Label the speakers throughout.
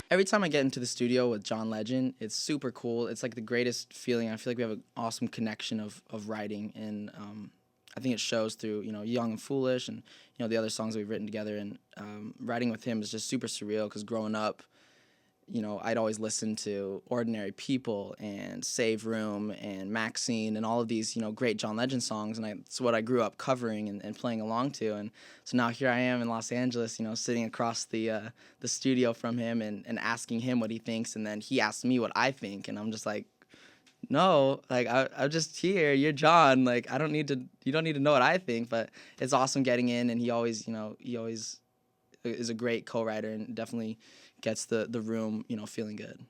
Speaker 1: Every time I get into the studio with John Legend, it's super cool. It's like the greatest feeling. I feel like we have an awesome connection of writing, and I think it shows through Young and Foolish, and the other songs that we've written together. And writing with him is just super surreal because growing up, I'd always listen to Ordinary People and Save Room and Maxine and all of these, great John Legend songs. And it's what I grew up covering and playing along to. And so now here I am in Los Angeles, sitting across the studio from him and asking him what he thinks. And then he asks me what I think. And I'm just like, no, like I'm just here. You're John. Like you don't need to know what I think. But it's awesome getting in. And he always is a great co-writer and definitely gets the room, feeling good.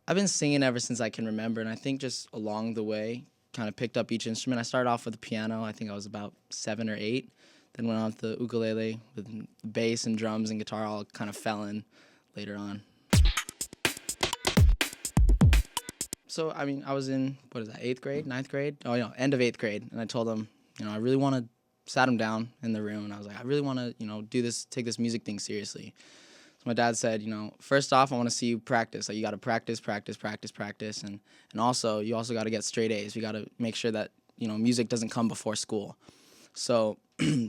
Speaker 1: I've been singing ever since I can remember, and I think just along the way, kind of picked up each instrument. I started off with the piano. I think I was about 7 or 8. Then went on to the ukulele with bass and drums and guitar. All kind of fell in later on. So, I was in, 8th grade, 9th grade? Oh, end of 8th grade. And I told him, I really want to, sat him down in the room, and I was like, I really want to, do this, take this music thing seriously. So my dad said, first off, I want to see you practice. Like, you got to practice, and also, you also got to get straight A's. You got to make sure that, music doesn't come before school. So,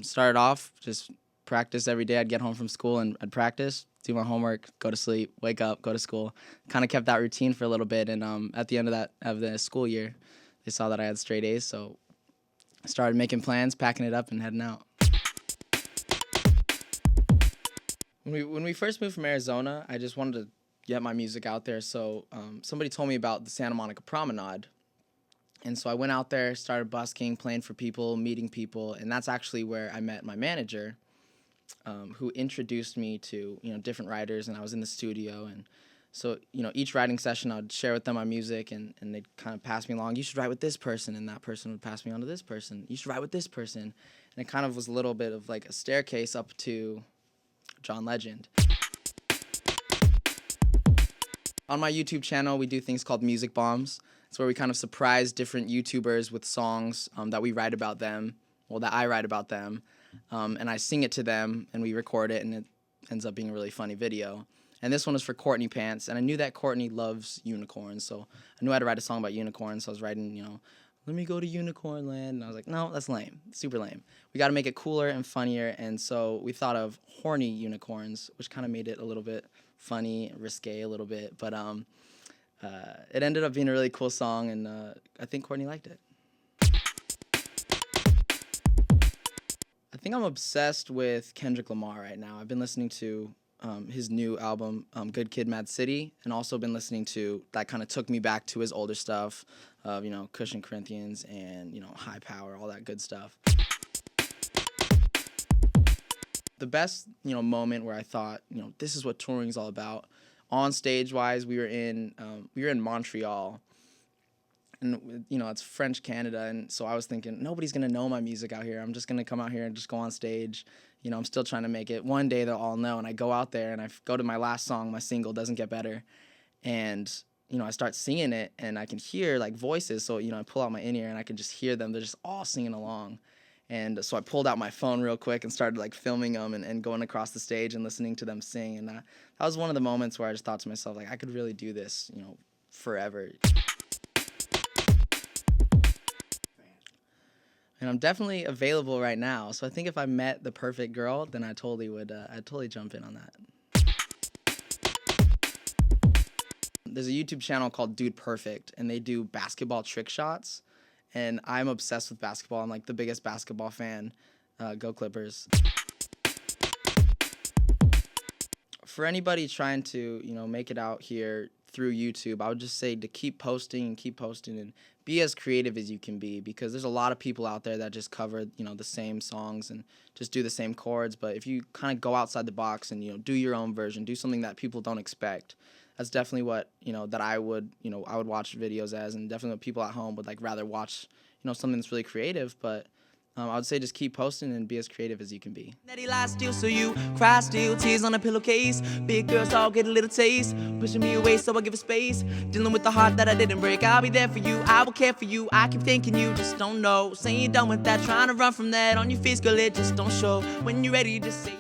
Speaker 1: started off, just practice every day. I'd get home from school, and I'd practice, do my homework, go to sleep, wake up, go to school. Kind of kept that routine for a little bit, and at the end of the school year, they saw that I had straight A's, so I started making plans, packing it up, and heading out. When we first moved from Arizona, I just wanted to get my music out there, so somebody told me about the Santa Monica Promenade. And so I went out there, started busking, playing for people, meeting people, and that's actually where I met my manager, who introduced me to different writers, and I was in the studio. And so each writing session I would share with them my music, and they'd kind of pass me along. You should write with this person, and that person would pass me on to this person. You should write with this person, and it kind of was a little bit of like a staircase up to John Legend. On my YouTube channel, we do things called Music Bombs. It's where we kind of surprise different YouTubers with songs that we write about them, that I write about them, and I sing it to them, and we record it, and it ends up being a really funny video. And this one was for Courtney Pants, and I knew that Courtney loves unicorns, so I knew I had to write a song about unicorns, so I was writing, let me go to Unicorn Land, and I was like, no, that's lame, super lame. We got to make it cooler and funnier, and so we thought of horny unicorns, which kind of made it a little bit funny, risque a little bit, but it ended up being a really cool song, and I think Courtney liked it. I think I'm obsessed with Kendrick Lamar right now. I've been listening to his new album, Good Kid, Mad City, and also been listening to, that kind of took me back to his older stuff of, Cushion Corinthians and, High Power, all that good stuff. The best, moment where I thought, this is what touring's all about. On stage-wise, we were in Montreal, and, it's French Canada, and so I was thinking, nobody's going to know my music out here. I'm just going to come out here and just go on stage. I'm still trying to make it. One day they'll all know, and I go out there, and I go to my last song, my single, Doesn't Get Better, and, I start singing it, and I can hear, like, voices, so, I pull out my in-ear, and I can just hear them. They're just all singing along, and so I pulled out my phone real quick and started, like, filming them and going across the stage and listening to them sing, and that was one of the moments where I just thought to myself, like, I could really do this, forever. And I'm definitely available right now, so I think if I met the perfect girl, then I totally would, I'd totally jump in on that. There's a YouTube channel called Dude Perfect, and they do basketball trick shots, and I'm obsessed with basketball. I'm like the biggest basketball fan. Go Clippers. For anybody trying to, make it out here through YouTube, I would just say to keep posting and be as creative as you can be, because there's a lot of people out there that just cover, the same songs and just do the same chords. But if you kind of go outside the box and, do your own version, do something that people don't expect, that's definitely what, that I would watch videos as, and definitely what people at home would rather watch, something that's really creative. But I would say just keep posting and be as creative as you can be.
Speaker 2: That he lies still, so you cry still, tears on a pillowcase. Big girls all get a little taste, pushing me away so I give it space. Dealing with the heart that I didn't break, I'll be there for you, I will care for you. I keep thinking you just don't know, saying you're done with that, trying to run from that. On your face, girl, it just don't show. When you're ready, just say